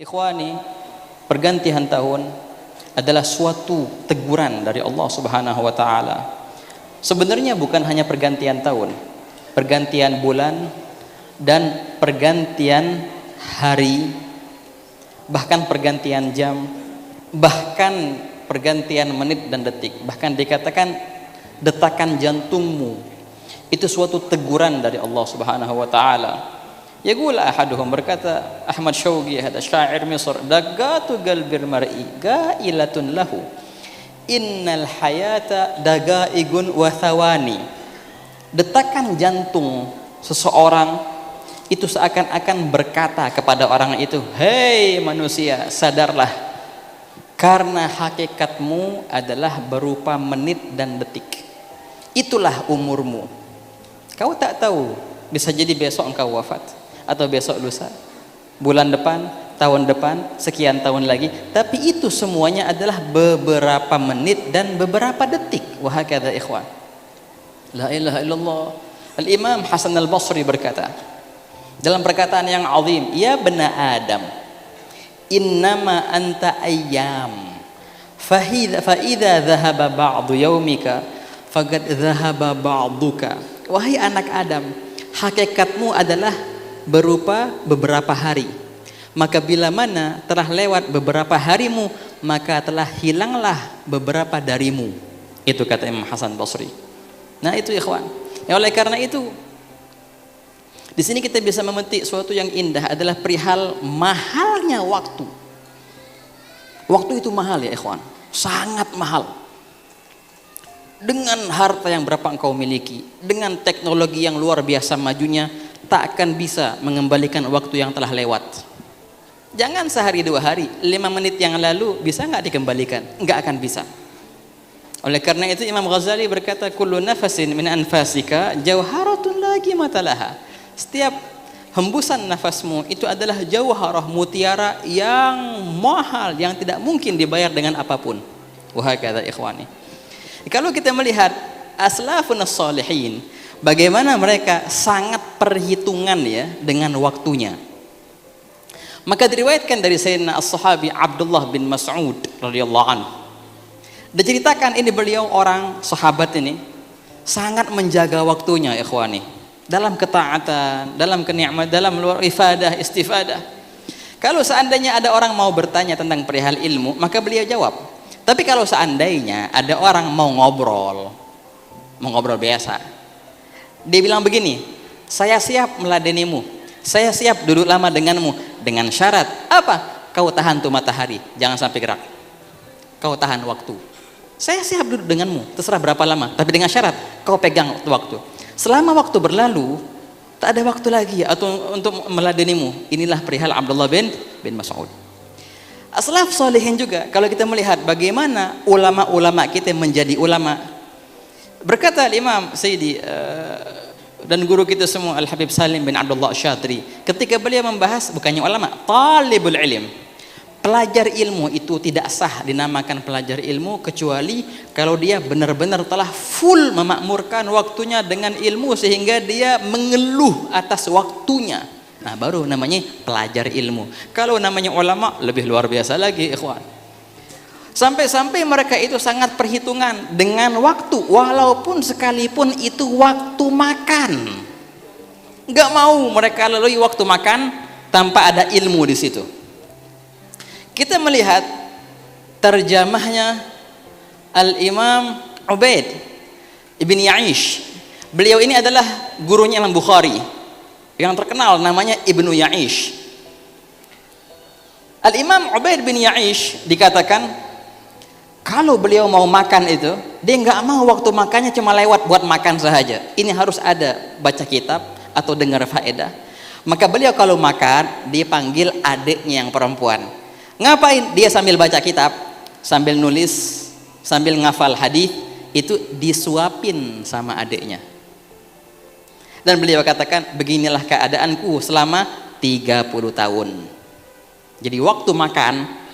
Ikhwani, pergantian tahun adalah suatu teguran dari Allah Subhanahu wa taala. Sebenarnya bukan hanya pergantian tahun, pergantian bulan dan pergantian hari, bahkan pergantian jam, bahkan pergantian menit dan detik, bahkan dikatakan detakan jantungmu itu suatu teguran dari Allah Subhanahu wa taala. Yaqul ahaduhum, berkata Ahmad Syauqi, hada syair Misr, dagatu qalbir mar'i gailatun lahu innal hayata dagaigun wa thawani. Detakan jantung seseorang itu seakan-akan berkata kepada orang itu, hei manusia, sadarlah, karena hakikatmu adalah berupa menit dan detik. Itulah umurmu. Kau tak tahu, bisa jadi besok engkau wafat, atau besok lusa, bulan depan, tahun depan, sekian tahun lagi. Tapi itu semuanya adalah beberapa menit dan beberapa detik. Wa hakadha ikhwan. La ilaha illallah. Al-Imam Hasan al-Basri berkata dalam perkataan yang azim, ya bena Adam, innama anta ayyam, fa idza dhahaba ba'du yaumika faqad dhahaba ba'duka. Wahai anak Adam, hakikatmu adalah berupa beberapa hari. Maka bila mana telah lewat beberapa harimu, maka telah hilanglah beberapa darimu. Itu kata Imam Hasan Basri. Nah itu ikhwan. Ya, oleh karena itu di sini kita bisa memetik sesuatu yang indah adalah perihal mahalnya waktu. Waktu itu mahal ya ikhwan, sangat mahal. Dengan harta yang berapa engkau miliki, dengan teknologi yang luar biasa majunya, tak akan bisa mengembalikan waktu yang telah lewat. Jangan sehari dua hari, 5 menit yang lalu bisa nggak dikembalikan? Nggak akan bisa. Oleh karena itu Imam Ghazali berkata, kullu nafasin min anfasika jauharatun lagi matalaha. Setiap hembusan nafasmu itu adalah jauharah, mutiara yang mahal, yang tidak mungkin dibayar dengan apapun. Wahakadha ikhwani. Kalau kita melihat aslafun as-salihin, bagaimana mereka sangat perhitungan ya dengan waktunya. Maka diriwayatkan dari Sayyidina as-sahabi Abdullah bin Mas'ud radhiyallahu anhu. Diceritakan ini beliau orang sahabat ini sangat menjaga waktunya ikhwani. Dalam ketaatan, dalam kenikmatan, dalam luar ifadah, istifadah. Kalau seandainya ada orang mau bertanya tentang perihal ilmu, maka beliau jawab. Tapi kalau seandainya ada orang mau ngobrol biasa, dia bilang begini, saya siap meladenimu, saya siap duduk lama denganmu, dengan syarat apa? Kau tahan tuh matahari, jangan sampai gerak. Kau tahan waktu. Saya siap duduk denganmu, terserah berapa lama, tapi dengan syarat kau pegang waktu. Selama waktu berlalu, tak ada waktu lagi atau untuk meladenimu. Inilah perihal Abdullah bin Mas'ud. Aslaf salihin juga, kalau kita melihat bagaimana ulama-ulama kita menjadi ulama. Berkata Imam Sayyidi dan guru kita semua Al-Habib Salim bin Abdullah Syatri, ketika beliau membahas bukannya ulama, talibul ilm, pelajar ilmu itu tidak sah dinamakan pelajar ilmu kecuali kalau dia benar-benar telah full memakmurkan waktunya dengan ilmu sehingga dia mengeluh atas waktunya. Nah baru namanya pelajar ilmu. Kalau namanya ulama lebih luar biasa lagi ikhwan. Sampai-sampai mereka itu sangat perhitungan dengan waktu, walaupun sekalipun itu waktu makan. Gak mau mereka lalui waktu makan tanpa ada ilmu di situ. Kita melihat terjemahnya Al-Imam Ubaid Ibn Ya'ish. Beliau ini adalah gurunya Imam Bukhari yang terkenal namanya Ibnu Ya'ish. Al-Imam Ubaid bin Ya'ish dikatakan kalau beliau mau makan itu, dia nggak mau waktu makannya cuma lewat buat makan saja. Ini harus ada baca kitab atau dengar faedah. Maka beliau kalau makan, dia panggil adiknya yang perempuan. Ngapain? Dia sambil baca kitab, sambil nulis, sambil ngafal hadis, itu disuapin sama adiknya. Dan beliau katakan, beginilah keadaanku selama 30 tahun. Jadi waktu makan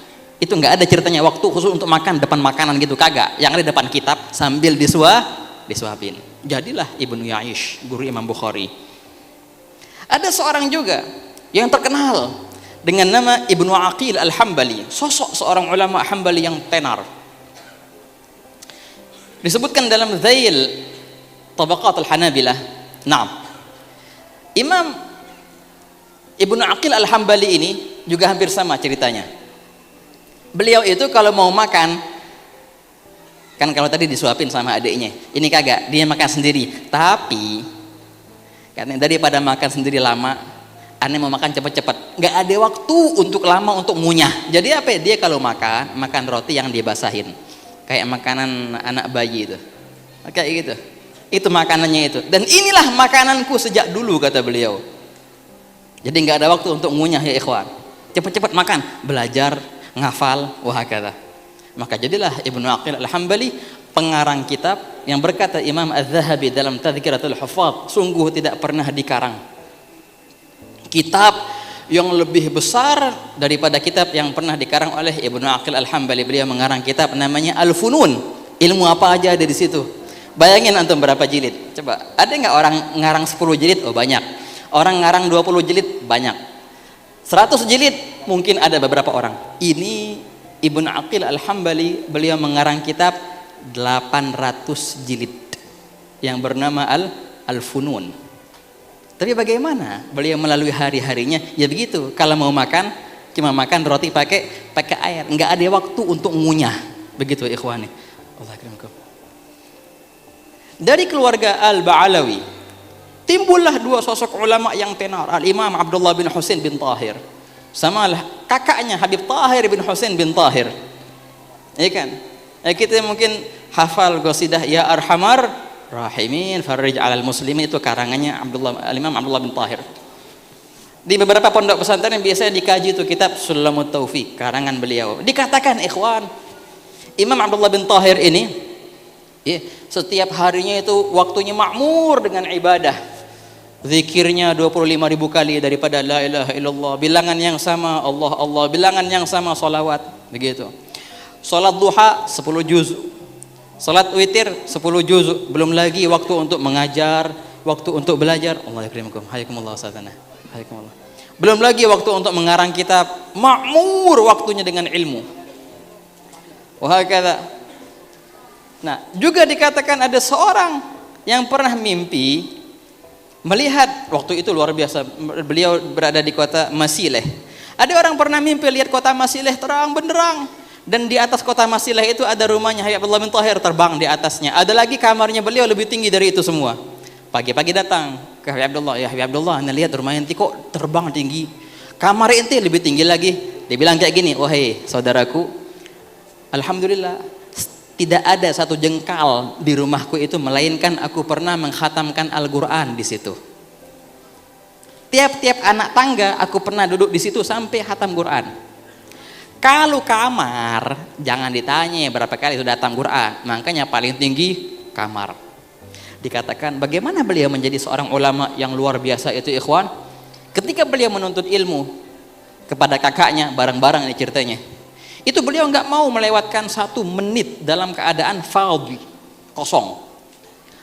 itu nggak ada ceritanya waktu khusus untuk makan depan makanan gitu, kagak. Yang ada depan kitab sambil disuapin. Jadilah Ibnu Ya'ish, guru Imam Bukhari. Ada seorang juga yang terkenal, dengan nama Ibnu Aqil Al-Hambali, sosok seorang ulama Hambali yang tenar. Disebutkan dalam Zail Tabaqat Al-Hanabilah. Nah, Imam Ibnu Aqil Al-Hambali ini juga hampir sama ceritanya. Beliau itu kalau mau makan, kan kalau tadi disuapin sama adiknya, ini kagak, dia makan sendiri. Tapi karena daripada makan sendiri lama, aneh mau makan cepat-cepat, nggak ada waktu untuk lama untuk ngunyah. Jadi apa? Dia kalau makan roti yang dibasahin, kayak makanan anak bayi itu, kayak gitu. Itu makanannya itu. Dan inilah makananku sejak dulu, kata beliau. Jadi nggak ada waktu untuk ngunyah ya ikhwan. Cepat-cepat makan, belajar, ngafal, wahakata. Maka jadilah Ibnu Aqil Al-Hambali pengarang kitab yang berkata Imam Az-Zahabi dalam Tadhkiratul Huffaz, sungguh tidak pernah dikarang kitab yang lebih besar daripada kitab yang pernah dikarang oleh Ibnu Aqil Al-Hambali. Beliau mengarang kitab namanya Al-Funun. Ilmu apa aja ada di situ. Bayangin antum berapa jilid? Coba, ada nggak orang ngarang 10 jilid? Oh banyak. Orang ngarang 20 jilid? Banyak. 100 jilid? Mungkin ada beberapa orang. Ini Ibnu Aqil Al-Hambali, beliau mengarang kitab 800 jilid yang bernama Al-Funun. Tapi bagaimana beliau melalui hari-harinya? Ya begitu, kalau mau makan cuma makan roti pakai air, nggak ada waktu untuk ngunyah. Begitu ikhwani. Allah akramkum. Dari keluarga Al-Ba'alawi timbullah dua sosok ulama yang tenar, Al-Imam Abdullah bin Husain bin Tahir, sama kakaknya Habib Tahir bin Husain bin Tahir. Ya kan? Kita mungkin hafal qasidah Ya Arhamar Rahimin Farij 'alal Muslimin, itu karangannya Al-Imam Abdullah bin Tahir. Di beberapa pondok pesantren yang biasanya dikaji itu kitab Sulamut Taufiq, karangan beliau. Dikatakan ikhwan, Imam Abdullah bin Tahir ini setiap harinya itu waktunya makmur dengan ibadah. Zikirnya 25.000 kali daripada la ilaha illallah, bilangan yang sama Allah Allah, bilangan yang sama salawat, begitu. Salat duha 10 juz, salat witir 10 juz, belum lagi waktu untuk mengajar, waktu untuk belajar. Allah yakrimukum, hayakumullah ustazana, hayakumullah. Belum lagi waktu untuk mengarang kitab, makmur waktunya dengan ilmu. Wahakala. Nah, juga dikatakan ada seorang yang pernah mimpi melihat, waktu itu luar biasa, beliau berada di kota Masileh. Ada orang pernah mimpi lihat kota Masileh terang benderang, dan di atas kota Masileh itu ada rumahnya Habib Abdullah bin Tahir, terbang di atasnya. Ada lagi kamarnya beliau lebih tinggi dari itu semua. Pagi-pagi datang ke Habib Abdullah, ya Habib Abdullah, anda lihat rumah ente kok terbang tinggi, kamar ente lebih tinggi lagi. Dia bilang kayak gini, wahai saudaraku, alhamdulillah, tidak ada satu jengkal di rumahku itu melainkan aku pernah mengkhatamkan Al-Quran di situ. Tiap-tiap anak tangga aku pernah duduk di situ sampai khatam Quran. Kalau kamar, jangan ditanya berapa kali sudah khatam Quran, makanya paling tinggi kamar. Dikatakan bagaimana beliau menjadi seorang ulama yang luar biasa itu ikhwan. Ketika beliau menuntut ilmu kepada kakaknya, bareng-bareng ini ceritanya, itu beliau nggak mau melewatkan 1 menit dalam keadaan fadhi, kosong.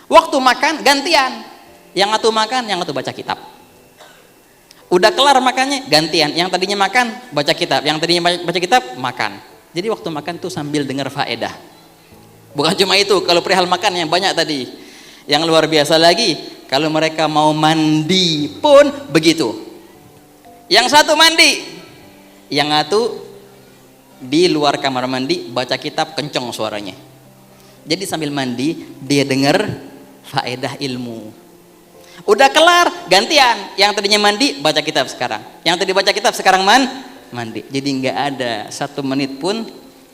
Waktu makan gantian, yang satu makan, yang satu baca kitab. Udah kelar makannya gantian, yang tadinya makan baca kitab, yang tadinya baca kitab makan. Jadi waktu makan tuh sambil dengar faedah. Bukan cuma itu, kalau perihal makan yang banyak tadi, yang luar biasa lagi, kalau mereka mau mandi pun begitu. Yang satu mandi, yang satu di luar kamar mandi baca kitab kenceng suaranya. Jadi sambil mandi dia dengar faedah ilmu. Udah kelar gantian, yang tadinya mandi baca kitab sekarang, yang tadi baca kitab sekarang mandi. Jadi nggak ada 1 menit pun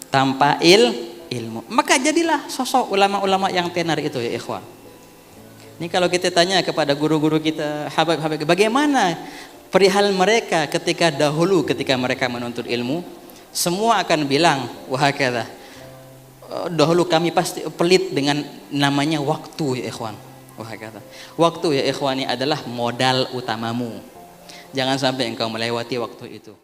tanpa ilmu. Maka jadilah sosok ulama-ulama yang tenar itu ya ikhwan. Ini kalau kita tanya kepada guru-guru kita, habib-habib, bagaimana perihal mereka ketika dahulu ketika mereka menuntut ilmu, semua akan bilang wahakala, dahulu kami pasti pelit dengan namanya waktu ya ikhwan. Wahakala, waktu ya ikhwani adalah modal utamamu, jangan sampai engkau melewati waktu itu.